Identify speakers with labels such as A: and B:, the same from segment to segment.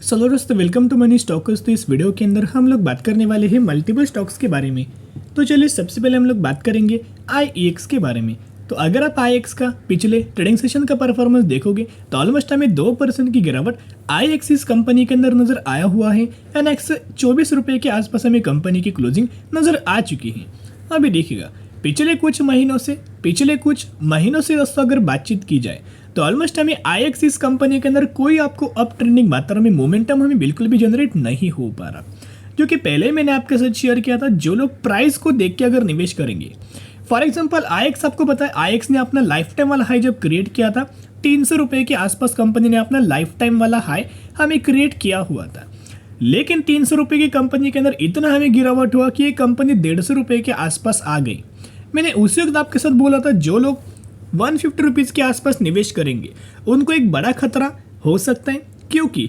A: चलो दोस्तों, welcome to money stalkers. तो इस वीडियो के अंदर हम लोग बात करने वाले हैं मल्टीपल स्टॉक्स के बारे में। तो चलिए सबसे पहले हम लोग बात करेंगे IEX के बारे में। तो अगर आप IEX का पिछले ट्रेडिंग सेशन का परफॉर्मेंस देखोगे तो ऑलमोस्ट हमें 2% की गिरावट IEX इस कंपनी के अंदर नजर आया हुआ है एंड 124 रुपये के आसपास हमें कंपनी की क्लोजिंग नजर आ चुकी है। अभी देखिएगा पिछले कुछ महीनों से दोस्तों अगर बातचीत की जाए तो ऑलमोस्ट हमें IEX इस कंपनी के अंदर कोई आपको अप ट्रेंडिंग मात्रा में मोमेंटम हमें बिल्कुल भी जनरेट नहीं हो पा रहा, जो कि पहले मैंने आपके साथ शेयर किया था। जो लोग प्राइस को देख के अगर निवेश करेंगे, फॉर एग्जांपल IEX आपको पता है IEX ने अपना लाइफ टाइम वाला हाई जब क्रिएट किया था 300 रुपये के आसपास कंपनी ने अपना लाइफ टाइम वाला हाई हमें क्रिएट किया हुआ था। लेकिन 300 रुपये की कंपनी के अंदर इतना हमें गिरावट हुआ कि ये कंपनी 150 रुपये के आसपास आ गई। मैंने उसी वक्त आपके साथ बोला था जो लोग 150 रुपीज़ के आसपास निवेश करेंगे उनको एक बड़ा खतरा हो सकता है, क्योंकि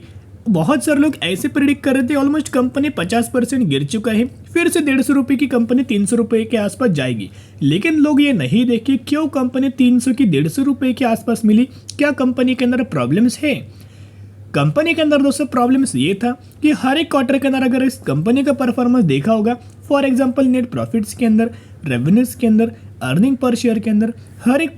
A: बहुत सारे लोग ऐसे प्रिडिक्ट कर रहे थे ऑलमोस्ट कंपनी 50% गिर चुका है, फिर से 150 रुपये की कंपनी 300 रुपये के आसपास जाएगी। लेकिन लोग ये नहीं देखे क्यों कंपनी 300 की 150 रुपये के आसपास मिली, क्या कंपनी के अंदर प्रॉब्लम्स है। कंपनी के अंदर दोस्तों प्रॉब्लम्स ये था कि हर एक क्वार्टर के अंदर अगर इस कंपनी का परफॉर्मेंस देखा होगा, फॉर एग्जांपल नेट प्रॉफिट्स के अंदर, रेवेन्यूज के अंदर, अर्निंग पर शेयर के अंदर, हर एक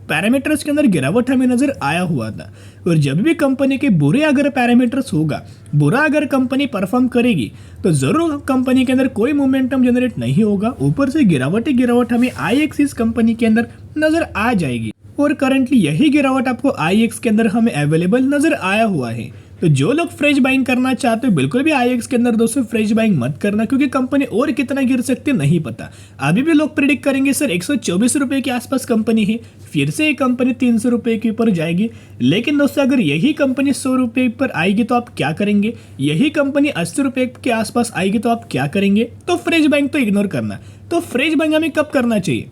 A: पैरामीटर्स के अंदर गिरावट हमें नजर आया हुआ था। और जब भी कंपनी के बुरे अगर पैरामीटर्स होगा, बुरा अगर कंपनी परफॉर्म करेगी तो जरूर कंपनी के अंदर कोई मोमेंटम जनरेट नहीं होगा, ऊपर से गिरावट ही गिरावट हमें IEX इस कंपनी के अंदर नजर आ जाएगी। और करंटली यही गिरावट आपको IEX के अंदर हमें अवेलेबल नजर आया हुआ है। तो जो लोग फ्रेश बाइंग करना चाहते हो बिल्कुल भी IEX के अंदर दोस्तों फ्रेश बाइंग मत करना, क्योंकि कंपनी और कितना गिर सकती है नहीं पता। अभी भी लोग प्रिडिक्ट करेंगे सर 124 रुपये के आसपास कंपनी है, फिर से ये कंपनी 300 रुपये के ऊपर जाएगी। लेकिन दोस्तों अगर यही कंपनी 100 रुपये पर आएगी तो आप क्या करेंगे, यही कंपनी 80 रुपये के आसपास आएगी तो आप क्या करेंगे। तो फ्रेश बाइंग तो इग्नोर करना। तो फ्रेश बाइंग हमें कब करना चाहिए,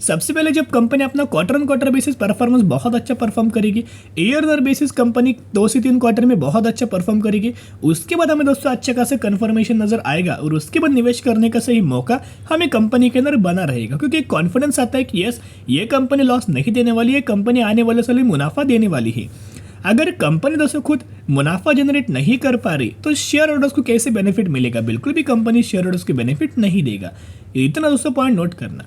A: सबसे पहले जब कंपनी अपना quarter on quarter basis performance बहुत अच्छा परफॉर्म करेगी, ईयर ऑन बेसिस कंपनी 2 से 3 क्वार्टर में बहुत अच्छा परफॉर्म करेगी, उसके बाद हमें दोस्तों अच्छा खासा कंफर्मेशन नजर आएगा और उसके बाद निवेश करने का सही मौका हमें कंपनी के अंदर बना रहेगा, क्योंकि कॉन्फिडेंस आता है कि यस ये कंपनी लॉस नहीं देने वाली है, कंपनी आने वाले साल में मुनाफा देने वाली है। अगर कंपनी दोस्तों खुद मुनाफा जनरेट नहीं कर पा रही तो शेयर होल्डर्स को कैसे बेनिफिट मिलेगा, बिल्कुल भी कंपनी शेयर होल्डर्स को बेनिफिट नहीं देगा। इतना दोस्तों पॉइंट नोट करना।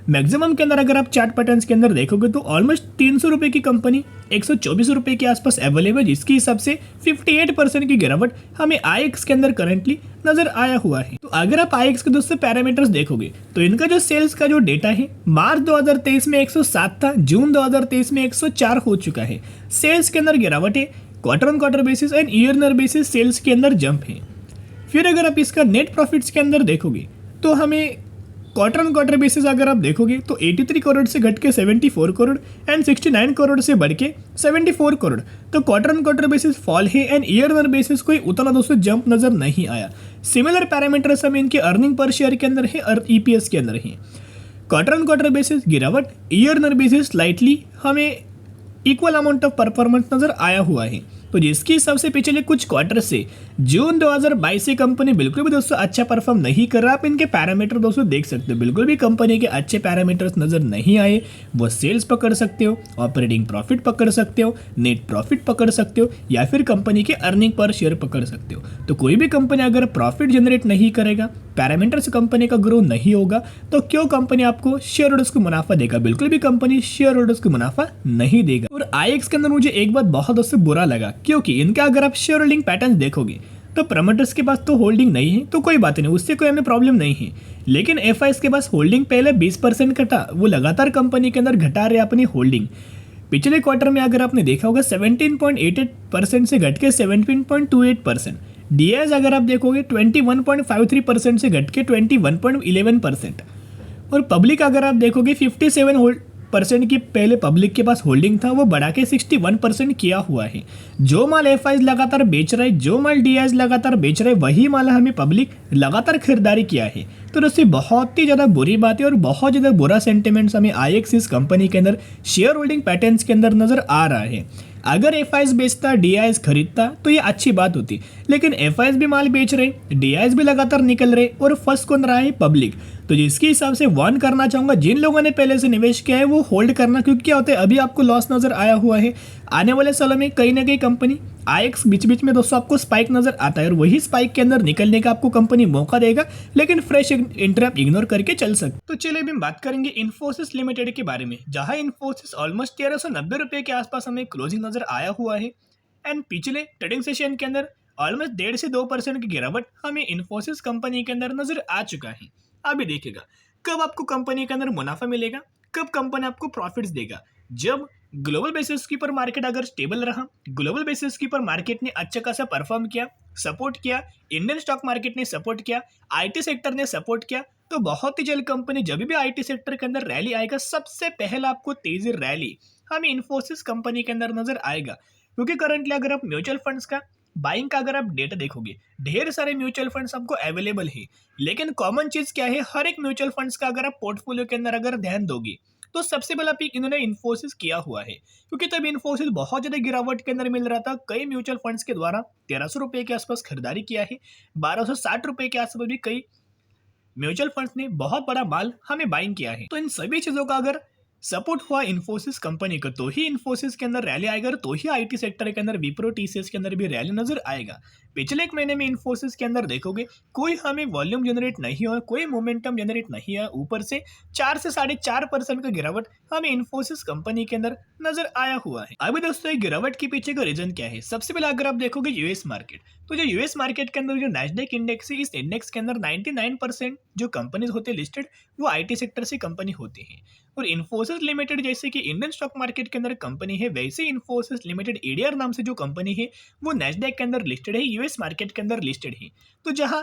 A: मैक्सिमम के अंदर अगर आप चार्ट पैटर्न्स के अंदर देखोगे तो ऑलमोस्ट 300 रुपये की कंपनी 124 रुपये के आसपास अवेलेबल, जिसके हिसाब से 58% की गिरावट हमें IEX के अंदर करंटली नजर आया हुआ है। तो अगर आप IEX के दोस्तों पैरामीटर्स देखोगे तो इनका जो सेल्स का जो डेटा है मार्च 2023 में 107 था, जून 2023 में 104 हो चुका है। सेल्स के अंदर गिरावट है, quarter on quarter basis and year on basis sales के अंदर जंप है। फिर अगर आप इसका नेट प्रॉफिट्स के अंदर देखोगे तो हमें क्वार्टर ऑन क्वार्टर बेसिस अगर आप देखोगे तो 83 करोड़ से घट के 74 करोड़ एंड 69 करोड़ से बढ़ के 74 करोड़, तो quarter on quarter basis fall है एंड ईयर ऑन बेसिस कोई उतना दोस्तों जंप नजर नहीं आया। सिमिलर पैरामीटर्स हमें इनके अर्निंग पर शेयर के अंदर है और EPS के अंदर है। क्वार्टर ऑन क्वार्टर बेसिस गिरावट, ईयर ऑन बेसिस स्लाइटली हमें इक्वल अमाउंट ऑफ परफॉर्मेंस नजर आया हुआ है। तो जिसके हिसाब से पिछले कुछ क्वार्टर से जून 2022 से कंपनी बिल्कुल भी दोस्तों अच्छा परफॉर्म नहीं कर रहा। आप इनके पैरामीटर दोस्तों देख सकते हो, बिल्कुल भी कंपनी के अच्छे पैरामीटर्स नजर नहीं आए। वो सेल्स पकड़ सकते हो, ऑपरेटिंग प्रॉफिट पकड़ सकते हो, नेट प्रॉफिट पकड़ सकते हो, या फिर कंपनी के अर्निंग पर शेयर पकड़ सकते हो। तो कोई भी कंपनी अगर प्रॉफिट जनरेट नहीं करेगा, पैरामीटर्स कंपनी का ग्रो नहीं होगा, तो क्यों कंपनी आपको शेयर होल्डर्स को मुनाफा देगा, बिल्कुल भी कंपनी शेयर होल्डर्स को मुनाफा नहीं देगा। और IEX के अंदर मुझे एक बात बहुत दोस्तों बुरा लगा, क्योंकि इनका अगर आप शेयर होल्डिंग पैटर्न देखोगे तो प्रमोटर्स के पास तो होल्डिंग नहीं है, तो कोई बात नहीं, उससे कोई हमें प्रॉब्लम नहीं है। लेकिन FIs के पास होल्डिंग पहले 20% घटा, वो लगातार कंपनी के अंदर घटा रहे अपनी होल्डिंग। पिछले क्वार्टर में अगर आपने देखा होगा 17.88% से घट के 17.28%। DIs अगर आप देखोगे 21.53% से घट के 21.11%। और पब्लिक अगर आप देखोगे 57% की पहले पब्लिक के पास होल्डिंग था, वो बढ़ा के 61% किया हुआ है। जो माल FIs लगातार बेच रहे, जो माल DIs लगातार बेच रहे, वही माल हमें पब्लिक लगातार खरीदारी किया है। तो दोस्तों बहुत ही ज़्यादा बुरी बात है और बहुत ज़्यादा बुरा सेंटिमेंट्स हमें IEX इस कंपनी के अंदर शेयर होल्डिंग पैटर्न्स के अंदर नजर आ रहा है। अगर FIs बेचता, DIs खरीदता तो ये अच्छी बात होती, लेकिन FIs भी माल बेच रहे, DIs भी लगातार निकल रहे और फर्स्ट कौन रहा है, पब्लिक। तो जिसके हिसाब से वार्न करना चाहूंगा जिन लोगों ने पहले से निवेश किया है वो होल्ड करना, क्योंकि क्या होता है अभी आपको लॉस नजर आया हुआ है। आने वाले सालों में कहीं ना कहीं कंपनी आईएक्स बीच बीच में दोस्तों आपको स्पाइक नजर आता है और वही स्पाइक के अंदर निकलने का आपको कंपनी मौका देगा, लेकिन फ्रेश एंट्री आप इग्नोर करके चल सकते। तो चलिए अभी हम बात करेंगे इन्फोसिस लिमिटेड के बारे में, जहां इन्फोसिस ऑलमोस्ट 1390 रुपए के आसपास हमें क्लोजिंग नजर आया हुआ है। एंड पिछले ट्रेडिंग सेशन के अंदर ऑलमोस्ट 1.5 से 2% की गिरावट हमें इन्फोसिस कंपनी के अंदर नजर आ चुका है। अभी देखिएगा कब आपको कंपनी के अंदर मुनाफा मिलेगा, कब कंपनी आपको प्रॉफिट्स देगा, जब ग्लोबल बेसिस के ऊपर मार्केट अगर स्टेबल रहा, ग्लोबल बेसिस के ऊपर मार्केट ने अच्छा खासा परफॉर्म किया, सपोर्ट किया, इंडियन स्टॉक मार्केट ने सपोर्ट किया, आईटी सेक्टर ने सपोर्ट किया, तो बहुत ही जल्द कंपनी जब भी आईटी सेक्टर के अंदर रैली आएगा सबसे पहला आपको तेजी रैली हमें इन्फोसिस कंपनी के अंदर नजर आएगा। क्योंकि करंटली अगर आप म्यूचुअल फंड्स का बाइंग का अगर आप डेटा देखोगे ढेर सारे म्यूचुअल फंड्स आपको अवेलेबल है, लेकिन कॉमन चीज क्या है, हर एक म्यूचुअल फंड्स का अगर आप पोर्टफोलियो के अंदर अगर ध्यान दोगे तो सबसे पहला पिक इन्होंने इन्फोसिस किया हुआ है, क्योंकि तब इन्फोसिस बहुत ज्यादा गिरावट के अंदर मिल रहा था। कई म्यूचुअल फंड्स के द्वारा 1300 रुपए के आसपास खरीदारी किया है, 1260 रुपए के आसपास भी कई म्यूचुअल फंड्स ने बहुत बड़ा माल हमें बाइंग किया है। तो इन सभी चीजों का अगर सपोर्ट हुआ इन्फोसिस कंपनी का तो ही इन्फोसिस के अंदर रैली आएगा, तो ही आईटी सेक्टर के अंदर विप्रो टीसीएस के अंदर भी रैली नजर आएगा। पिछले एक महीने में इन्फोसिस के अंदर देखोगे कोई हमें वॉल्यूम जनरेट नहीं हुआ, कोई मोमेंटम जनरेट नहीं हुआ, ऊपर से 4 से 4.5% का गिरावट हमें इन्फोसिस कंपनी के अंदर नजर आया हुआ है। अभी दोस्तों गिरावट के पीछे का रीजन क्या है, सबसे पहले अगर आप देखोगे यूएस मार्केट, तो जो यूएस मार्केट के अंदर जो नैस्डैक इंडेक्स है, इस इंडेक्स के अंदर 99% जो कंपनीज होते हैं लिस्टेड वो आईटी सेक्टर से कंपनी होती है। और इन्फोसिस लिमिटेड जैसे कि इंडियन स्टॉक मार्केट के अंदर कंपनी है, वैसे इन्फोसिस लिमिटेड एडीआर नाम से जो कंपनी है वो नैस्डैक के अंदर लिस्टेड है, यूएस मार्केट के अंदर लिस्टेड है। तो जहां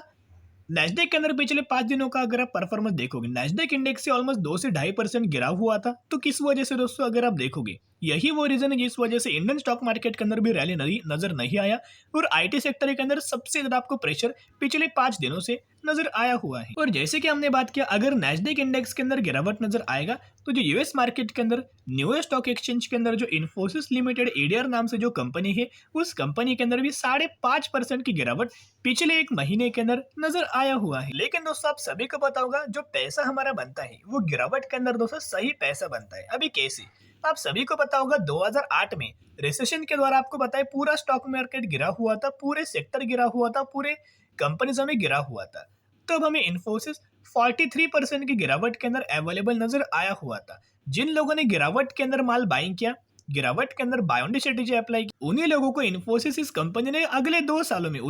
A: नैस्डैक के अंदर पिछले 5 दिनों का अगर आप परफॉर्मेंस देखोगे नैस्डैक इंडेक्स से ऑलमोस्ट 2 से 2.5% गिरा हुआ था, तो किस वजह से दोस्तों अगर आप देखोगे यही वो रीजन है जिस वजह से इंडियन स्टॉक मार्केट के अंदर भी रैली नजर नहीं आया और आईटी सेक्टर के अंदर सबसे ज्यादा आपको प्रेशर पिछले 5 दिनों से नजर आया हुआ है। और जैसे कि हमने बात किया अगर नैस्डैक इंडेक्स के अंदर गिरावट नजर आएगा तो जो यूएस मार्केट के अंदर न्यूयॉर्क स्टॉक एक्सचेंज के अंदर जो इन्फोसिस लिमिटेड एडीआर नाम से जो कंपनी है उस कंपनी के अंदर भी 5.5% की गिरावट पिछले एक महीने के अंदर नजर आया हुआ है। लेकिन दोस्तों आप सभी को पता होगा जो पैसा हमारा बनता है वो गिरावट के अंदर दोस्तों सही पैसा बनता है। अभी कैसे, आप सभी को पता होगा 2008 में रिसेशन के द्वारा आपको पता है पूरा स्टॉक मार्केट गिरा हुआ था, पूरे सेक्टर गिरा हुआ था, पूरे कंपनीज में गिरा हुआ था। तब हमें इन्फोसिस 43% की गिरावट के अंदर अवेलेबल नजर आया हुआ था। जिन लोगों ने गिरावट के अंदर माल बाइंग किया, गिरावट के अंदर बायोंडी स्ट्रेटेजी अप्लाई की, उन्हीं लोगों को इन्फोसिस इस कंपनी ने अगले 2 सालों में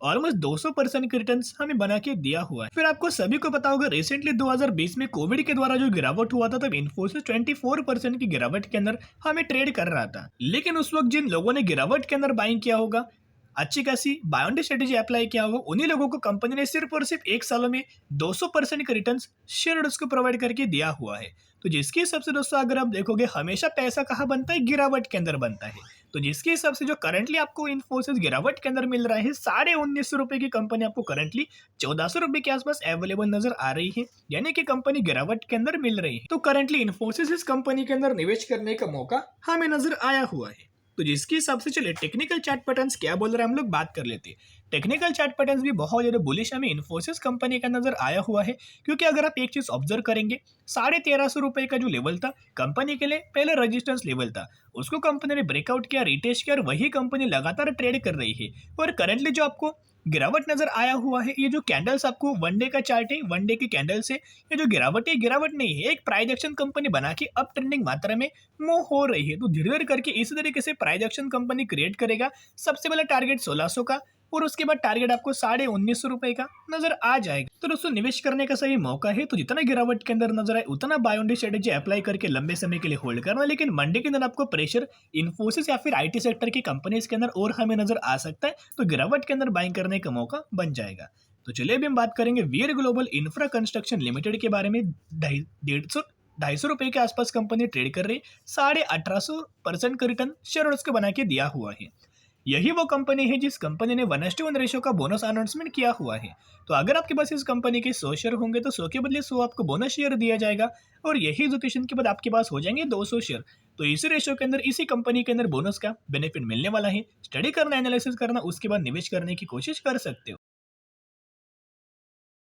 A: ऑलमोस्ट 200% के रिटर्न्स हमें बना के दिया हुआ है। फिर आपको सभी को पता होगा रिसेंटली 2020 में कोविड के द्वारा जो गिरावट हुआ था तब इन्फोसिस 24% की गिरावट के अंदर हमें ट्रेड कर रहा था। लेकिन उस वक्त जिन लोगों ने गिरावट के अंदर बाइंग किया होगा, अच्छी खासी बायोंडी स्ट्रेटेजी अप्लाई किया होगा, उन्हीं लोगों को कंपनी ने सिर्फ और सिर्फ 1 सालों में 200% के रिटर्न्स शेयरहोल्डर्स को प्रोवाइड करके दिया हुआ है। तो जिसके हिसाब से दोस्तों अगर आप देखोगे हमेशा पैसा कहाँ बनता है, गिरावट के अंदर बनता है। तो जिसके हिसाब से जो करंटली आपको इन्फोसिस गिरावट के अंदर मिल रहा है 1950 रुपए की कंपनी आपको करंटली 1400 रुपए के आसपास अवेलेबल नजर आ रही है, यानी कि कंपनी गिरावट के अंदर मिल रही है। तो करंटली इन्फोसिस इस कंपनी के अंदर निवेश करने का मौका हमें नजर आया हुआ है। तो जिसके हिसाब से चले टेक्निकल चार्ट पैटर्न्स क्या बोल रहे हैं हम लोग बात कर लेते हैं। टेक्निकल चार्ट पैटर्न्स भी बहुत ज्यादा बुलिश हमें इन्फोसिस कंपनी का नजर आया हुआ है, क्योंकि अगर आप एक चीज ऑब्जर्व करेंगे 1350 रुपए का जो लेवल था कंपनी के लिए पहले रेजिस्टेंस लेवल था, उसको कंपनी ने ब्रेकआउट किया, रिटेस्ट किया और वही कंपनी लगातार ट्रेड कर रही है। और करंटली जो आपको गिरावट नजर आया हुआ है, ये जो कैंडल्स आपको वन डे का चार्ट है, वन डे की कैंडल से ये जो गिरावट है गिरावट नहीं है, एक प्राइस एक्शन कंपनी बना के अप ट्रेंडिंग मात्रा में मूव हो रही है। तो धीरे धीरे करके इसी तरीके से प्राइस एक्शन कंपनी क्रिएट करेगा। सबसे पहले टारगेट 1600 का और उसके बाद टारगेट आपको 1950 रुपए का नजर आ जाएगा। तो दोस्तों निवेश करने का सही मौका है, तो जितना गिरावट के अंदर नजर आए उतना बायोंडी स्ट्रेटेजी अप्लाई करके लंबे समय के लिए होल्ड करना। लेकिन मंडे के अंदर आपको प्रेशर इन्फोसिस या फिर आईटी सेक्टर की कंपनीज के अंदर और हमें नजर आ सकता है, तो गिरावट के अंदर बाइंग करने का मौका बन जाएगा। तो चलिए अभी हम बात करेंगे वीर ग्लोबल इंफ्रा कंस्ट्रक्शन लिमिटेड के बारे में। 250 रुपए के आसपास कंपनी ट्रेड कर रही, 1850% का रिटर्न शेयर होल्डर्स को बना के दिया हुआ है। यही वो कंपनी है जिस कंपनी ने 1:1 रेशो का बोनस अनाउंसमेंट किया हुआ है। तो अगर आपके पास इस कंपनी के 100 शेयर होंगे तो 100 के बदले 100 आपको बोनस शेयर दिया जाएगा और यही एजुकेशन के बाद आपके पास हो जाएंगे 200 शेयर। तो इसी रेशो के अंदर इसी कंपनी के अंदर बोनस का बेनिफिट मिलने वाला है। स्टडी करना, एनालिसिस करना, उसके बाद निवेश करने की कोशिश कर सकते हो।